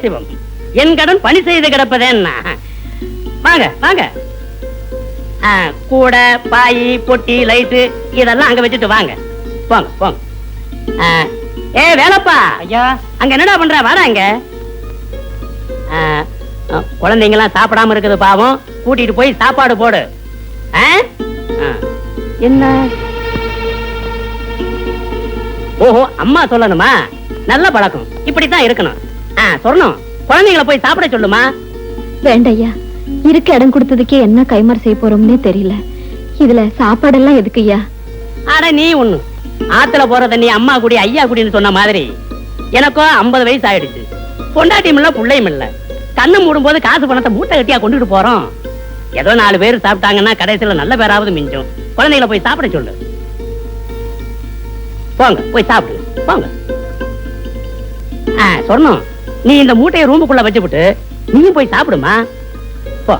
சிவம். என் கடன் பணி செய்து கிடப்பதேன்னா. வாங்க வாங்க. கூடை, பாய், பொட்டி, லைட்டு இதெல்லாம் அங்க வச்சுட்டு வாங்க. போங்க போங்க. ஏ வேலப்பா, ஐயா அங்க என்னடா பண்ற? வராங்க. குழந்தைங்கெல்லாம் சாப்பிடாம இருக்குது பாவம், கூட்டிட்டு போய் சாப்பாடு போடு. என்ன? ஓஹோ, அம்மா சொல்லணுமா? நல்ல பழக்கம், இப்படித்தான் இருக்கணும். சொல்லணும், குழந்தைங்களை போய் சாப்பிட சொல்லுமா. வேண்டையா, இருக்க இடம் கொடுத்ததுக்கே என்ன கைமாறு செய்ய போறோம்னே தெரியல. இதுல சாப்பாடெல்லாம் எதுக்கு ஐயா? ஆட நீ ஒண்ணு, ஆத்துல போற தண்ணி அம்மா குடி ஐயா குடின்னு சொன்ன மாதிரி எனக்கோ 50 வயசு ஆயிடுச்சு. பொண்டாட்டியும் இல்ல புள்ளையும் இல்ல. கண்ணு மூடும் போது காசு பணத்தை மூட்டை கட்டியா கொண்டுட்டு போறோம். ஏதோ 4 பேர் சாப்பிட்டாங்கன்னா கடைசியில நல்ல பேராவது மிஞ்சும். குழந்தைகளை போய் சாப்பிட சொல்லு. போங்க போய் சாப்பிடு போங்க. சொன்னோம், நீ இந்த மூட்டையை ரூமுக்குள்ள வச்சுவிட்டு நீயும் போய் சாப்பிடுமா. போ.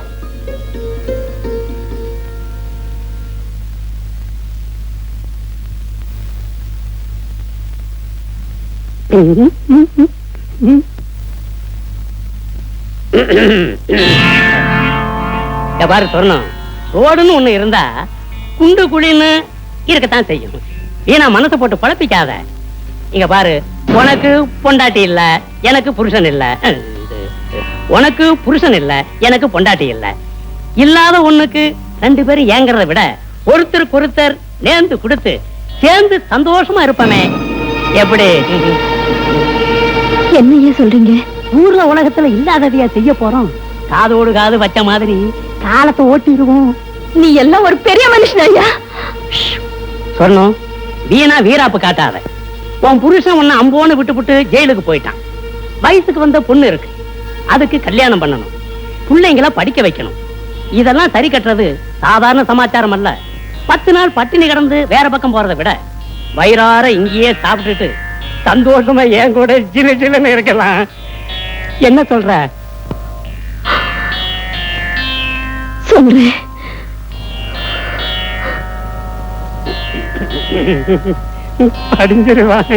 பாரு சொன்னோம், ரோடுன்னு ஒண்ணு இருந்தா குண்டு குழின்னு இருக்கத்தான் செய்யும். ஏன்னா மனசை போட்டு குழப்பிக்காத. இங்க பாரு, உனக்கு பொண்டாட்டி இல்ல, எனக்கு புருஷன் இல்ல. உனக்கு புருஷன் இல்ல, எனக்கு பொண்டாட்டி இல்ல. இல்லாத ஒண்ணுக்கு 2 பேரும் ஏங்கறத விட ஒருத்தருக்கு ஒருத்தர் நேர்ந்து கொடுத்து சேர்ந்து சந்தோஷமா இருப்பமே. எப்படி? என்னையா சொல்றீங்க? ஊர்ல உலகத்துல இல்லாததையா செய்ய போறோம். காதோடு காது வச்ச மாதிரி காலத்தை ஓட்டிடுவோம். நீ எல்லாம் ஒரு பெரிய மனுஷன் ஐயா. சொன்னோம், வீணா வீராப்பு காட்டாத. உன் புருஷன் உன்னை அம்போன்னு விட்டு ஜெயிலுக்கு போயிட்டான். வயசுக்கு வந்த பொண்ணு இருக்கு, அதுக்கு கல்யாணம் பண்ணணும், பிள்ளைங்களை படிக்க வைக்கணும். இதெல்லாம் சரி கட்டுறது சாதாரண சமாச்சாரம் அல்ல. 10 நாள் பட்டினி கிடந்து வேற பக்கம் போறதை விட வயிறார இங்கேயே சாப்பிட்டுட்டு சந்தோஷமா ஏன் கூட ஜிலு ஜிலுன்னு இருக்கலாம். என்ன சொல்ற? சொல்றேன். படிஞ்சிருவான்.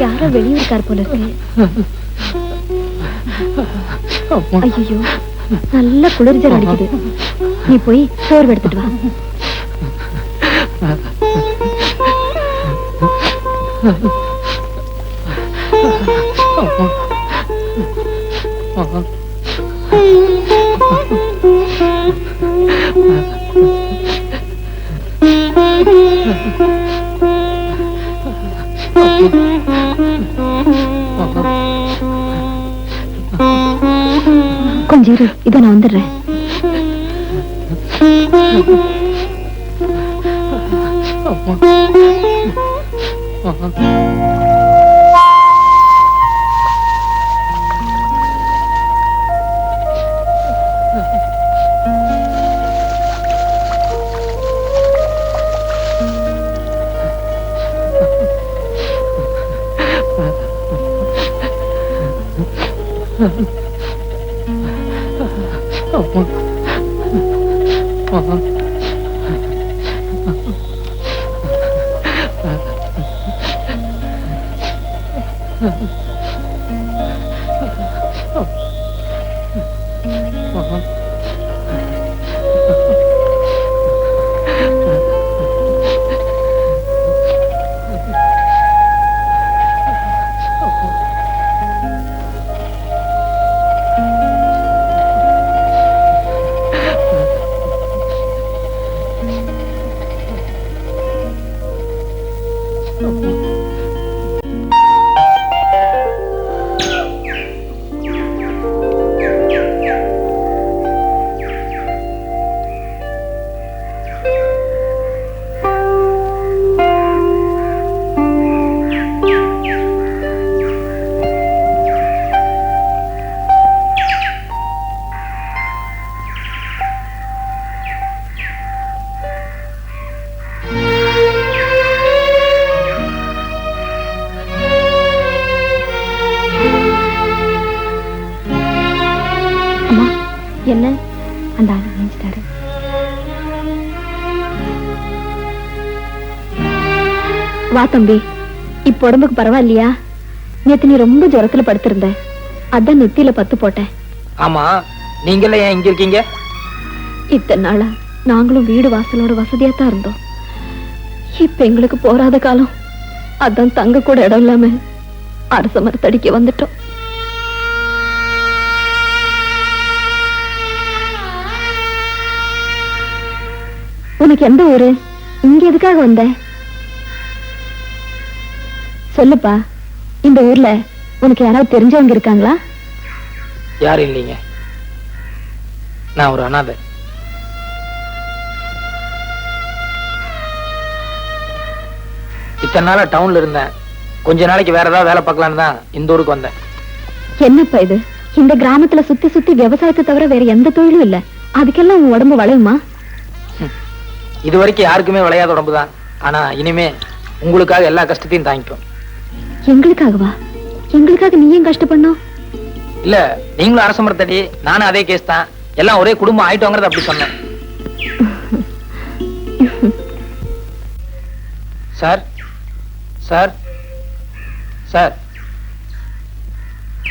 யாரோ வெளியூர்கார் போல இருக்கு. ஐயோ, நல்ல குளிர்ஜல் அடிக்குது. நீ போய் சோறு எடுத்துட்டு வா. கொஞ்சம் இரு, இதை நான் வந்துடுறேன். என்ன அந்த ஆளு நினைச்சிட்டாரு. வா தம்பி, இப்ப உடம்புக்கு பரவாயில்லையா? நேத்து நீ ரொம்ப ஜுரத்துல படுத்திருந்த, அதான் நெத்தியில பத்து போட்டேன். ஆமா, நீங்களே ஏன் இங்க இருக்கீங்க? இத்தனை நாளா நாங்களும் வீடு வாசலோட வசதியா தான் இருந்தோம். இப்ப எங்களுக்கு போராத காலம், அதான் தங்க கூட இடம் இல்லாம அரச மரத்தடிக்க வந்துட்டோம். உனக்கு எந்த ஊரு? இங்க எதுக்காக வந்த? சொல்லுப்பா. இந்த ஊர்ல உனக்கு யாராவது தெரிஞ்சவங்க இருக்காங்களா? யாரும் இல்லைங்க, நான் ஒரு அனாதை. இத்தனை நாளா டவுன்ல இருந்தேன், கொஞ்ச நாளைக்கு வேற ஏதாவது வேலை பார்க்கலான்னு தான் இந்த ஊருக்கு வந்தேன். என்னப்பா இது? இந்த கிராமத்துல சுத்தி சுத்தி விவசாயத்தை தவிர வேற எந்த தொழிலும் இல்ல, அதுக்கெல்லாம் உன் உடம்பு வளையுமா? இது வரைக்கும் யாருக்குமே விளையாத உடம்புதான், ஆனா இனிமே உங்களுக்காக எல்லா கஷ்டத்தையும் தாங்கிக்கும். எங்களுக்காகவா? எங்களுக்காக நீ ஏன் கஷ்டப்படணும்? இல்ல, நீங்களும் அரச மரத்தடி, நானும் அதே கேஸ் தான், எல்லாம் ஒரே குடும்பம் ஆயிட்டோங்கிறத அப்படி சொன்னேன். Sir sir sir.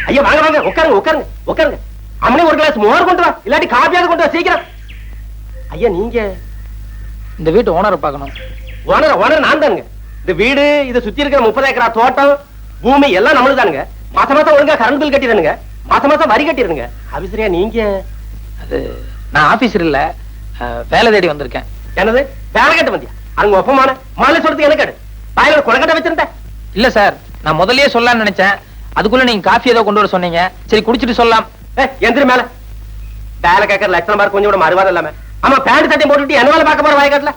ஐயா வாங்க வாங்க, உட்காருங்க உட்காருங்க உட்காருங்க. அம்மனே ஒரு கிளாஸ் மோர் கொண்டு வா, இல்லாட்டி காப்பியாவது கொண்டு வா சீக்கிரம். ஐயா நீங்க இந்த வீட்டு ஓனரை பார்க்கணும். ஓனர் நான் தானுங்க. இந்த வீடு, இது சுத்தி இருக்கிற 30 ஏக்கரா தோட்டம், பூமி எல்லாம் நம்மளுக்கு தானுங்க. மாசம் மாசம் ஒழுங்கா கரண்ட் பில் கட்டிடுங்க, மாசம் மாசம் வரி கட்டிடுங்க. ஆபீசரியா நீங்க? அது நான் ஆபீசர் இல்ல, வேலை தேடி வந்திருக்கேன். என்னது வேலை கட்ட வந்தியா? அங்க ஒப்பமான மாலை சொல்றதுக்கு எனக்கு வாயில கொலக்கட்டை வச்சிருந்தேன். இல்ல சார், நான் முதல்லயே சொல்லலாம்னு நினைச்சேன், அதுக்குள்ள நீங்க காஃபி ஏதோ கொண்டு வர சொன்னீங்க, சரி குடிச்சிட்டு சொல்லலாம். எந்திரி மேல. வேலை கேட்கற லட்சணம் பாரு, கொஞ்சம் கூட மறுவாதம் இல்லாம. ஆமா, பேண்ட் சட்டையும் போட்டுட்டு என்ன வேலை பார்க்க போற வயக்காட்டுல?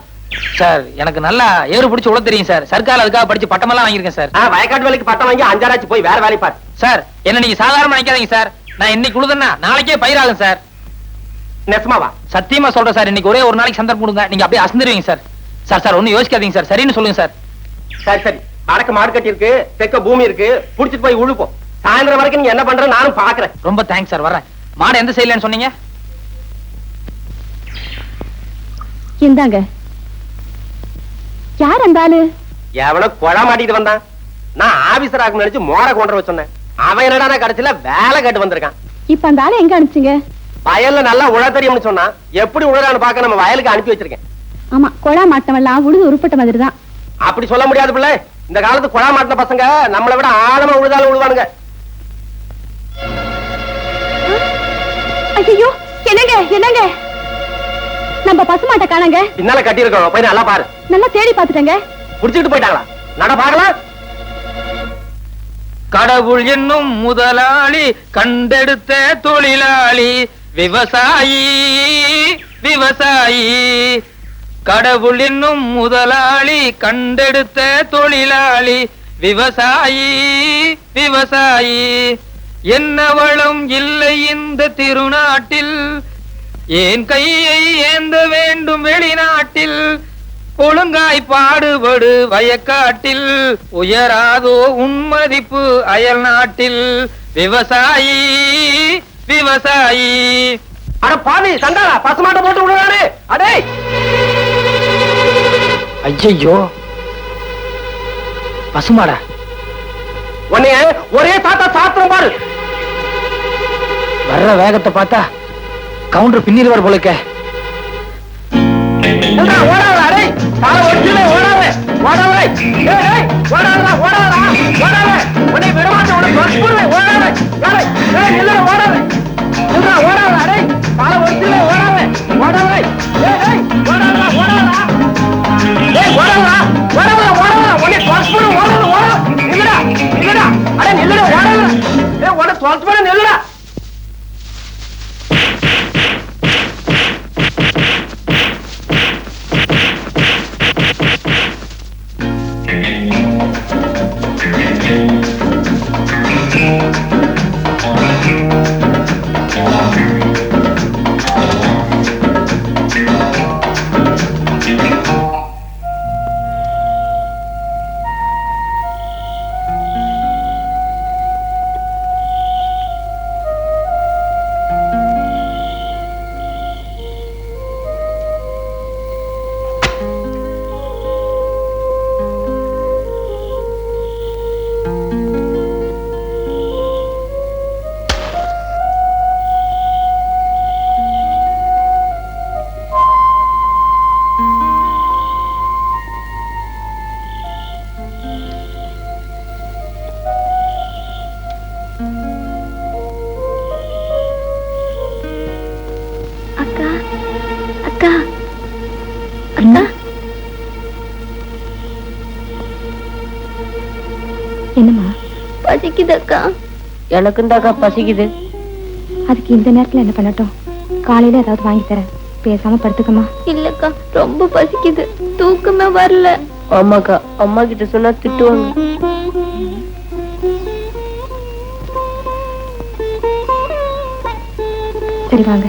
சார், எனக்கு நல்லா ஏறு பிடிச்சு உள்ள தெரியும் சார், சர்க்கார் அதுக்காக படிச்சு பட்டமெல்லாம் வாங்கியிருக்கேன் சார். வயக்காட்டு வேலைக்கு பட்டம் வாங்கி 5 ஆச்சு, போய் வேற வேலை பாரு. சார், என்ன நீங்க சாதாரணமா நினைக்காதீங்க சார், நான் இன்னைக்கு உழுதுன்னா நாளைக்கே பயிராகும் சார். நெசமாவா? சத்தியமா சொல்றேன் சார், இன்னைக்கு ஒரே ஒரு நாளைக்கு சந்தர்ப்பம் கொடுங்க, நீங்க அப்படியே அசந்துருவீங்க சார். சார் சார் ஒன்னும் யோசிக்காதீங்க சார், சரின்னு சொல்லுங்க சார். சரி சரி, வடக்கு மாடு கட்டி இருக்கு, தெக்க பூமி இருக்கு, புடிச்சிட்டு போய் உழுப்போம். சாயந்தரம் வரைக்கும் நீங்க என்ன பண்ற நானும் பாக்குறேன். ரொம்ப தேங்க்ஸ் சார், வரேன். மாடு எந்த சைடுலன்னு சொன்னீங்க? இந்தாங்க. யார் அந்த ஆளு? எவனோ கொலை மாட்டிட்டு வந்தான். நான் ஆபீசர் ஆகும் நினைச்சு மோர கொண்டு வர சொன்னேன். அவன் என்னடா கடைசியில வேலை கேட்டு வந்திருக்கான். இப்ப அந்த ஆளை எங்க அனுப்பிச்சீங்க? வயல்ல நல்லா உழ தெரியும்னு சொன்னா, எப்படி உழறான்னு பாக்க நம்ம வயலுக்கு அனுப்பி வச்சிருக்கேன். ஆமா, கொழா மாட்டவெல்லாம் உழுது உருப்பட்ட மாதிரி தான். அப்படி சொல்ல முடியாது பிள்ளை. இந்த காலத்து கொழா மாட்டின பசங்க நம்மளை விட ஆழமா உழுதாலும் உழுவானுங்க. ஐயோ, என்னங்க என்னங்க, நம்ம பசுமாட்டை காணங்க. பின்னால கட்டி இருக்கோம், போய் நல்லா பாரு. நல்லா தேடி பாத்துட்டேங்க. குடிச்சிட்டு போயிட்டாங்களா? நட பாக்கலாம். கடவுள் என்னும் முதலாளி கண்டெடுத்த தொழிலாளி விவசாயி விவசாயி. கடவுள் என்னும் முதலாளி கண்டெடுத்த தொழிலாளி விவசாயி விவசாயி. என்ன வளம் இல்லை இந்த திருநாட்டில், ஏன் கையை ஏந்த வேண்டும் வெளிநாட்டில். ஒழுங்காய் பாடுபடு வயக்காட்டில், உயராதோ உன்மதிப்பு அயல் நாட்டில். விவசாயி விவசாயி. அட பாவி சண்டாளா, பசுமாட்டை போட்டு விடுறாரு. அடே ஐயோ, பசுமாடா? உன்னைய ஒரே சாத்தா சாத்திரம் பாரு. வர்ற வேகத்தை பார்த்தா கவுண்டர் பின்னிடுவார் போலுக்க. ஓடாத அடே, பால ஒடிச்சுல ஓடாத ஓடாத. ஏய் ஏய் ஓடாதடா ஓடாதடா ஓடாத. உன்னை விடமாட்டேன், உன்னை கொல்லுவேன். ஓடாத ஏய் ஏய் இல்ல ஓடாத. இல்ல ஓடாத அடே, பால ஒடிச்சுல ஓடாத ஓடாத. ஏய் ஏய் ஓடாதடா ஓடாதடா. ஏய் ஓடாதடா ஓடாத ஓடாத. உன்னை கொல்லுவேன். ஓடாத ஓடாத. நில்லுடா நில்லுடா அடே நில்லுடா ஓடாத. ஏய் உன்னை கொல்லுவேன் நில்லுடா. என்னம்மா பசிக்குது அக்கா? எனக்கு தாக்கா பசிக்குது. அதுக்கு இந்த நேரத்துல என்ன பண்ணட்டும்? காலையில ஏதாவது வாங்கி தரேன், பேசாம படுத்துக்கமா. இல்லக்கா, ரொம்ப பசிக்குது, தூக்கமே வரல. ஆமாக்கா, அம்மா கிட்ட சொன்னா திட்டுவாங்க. சரி வாங்க.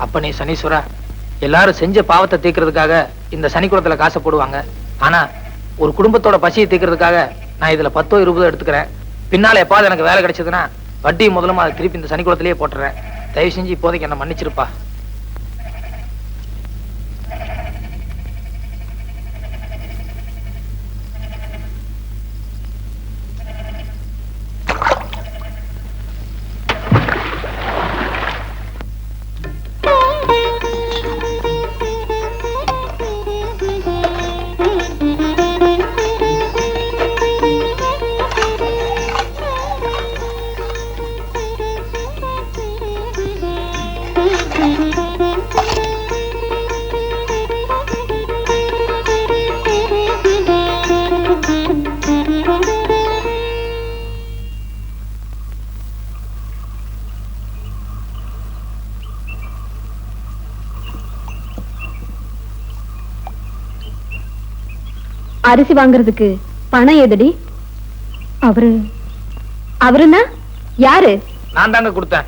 அப்பனே சனீஸ்வரா, எல்லாரும் செஞ்ச பாவத்தை தீர்க்கிறதுக்காக இந்த சனிக்குளத்துல காசை போடுவாங்க. ஆனா ஒரு குடும்பத்தோட பசியை தீர்க்கிறதுக்காக நான் இதுல 10 20 எடுத்துக்கிறேன். பின்னால எப்பாவது எனக்கு வேலை கிடைச்சதுன்னா வட்டி முதலமா அதை திருப்பி இந்த சனிக்குளத்திலேயே போட்டுறேன். தயவு செஞ்சு இப்போதைக்கு என்ன மன்னிச்சிருப்பா. அரிசி வாங்குறதுக்கு பணம் எதடி? அவருன்னா யாரு? நான் தாங்க கொடுத்தேன்.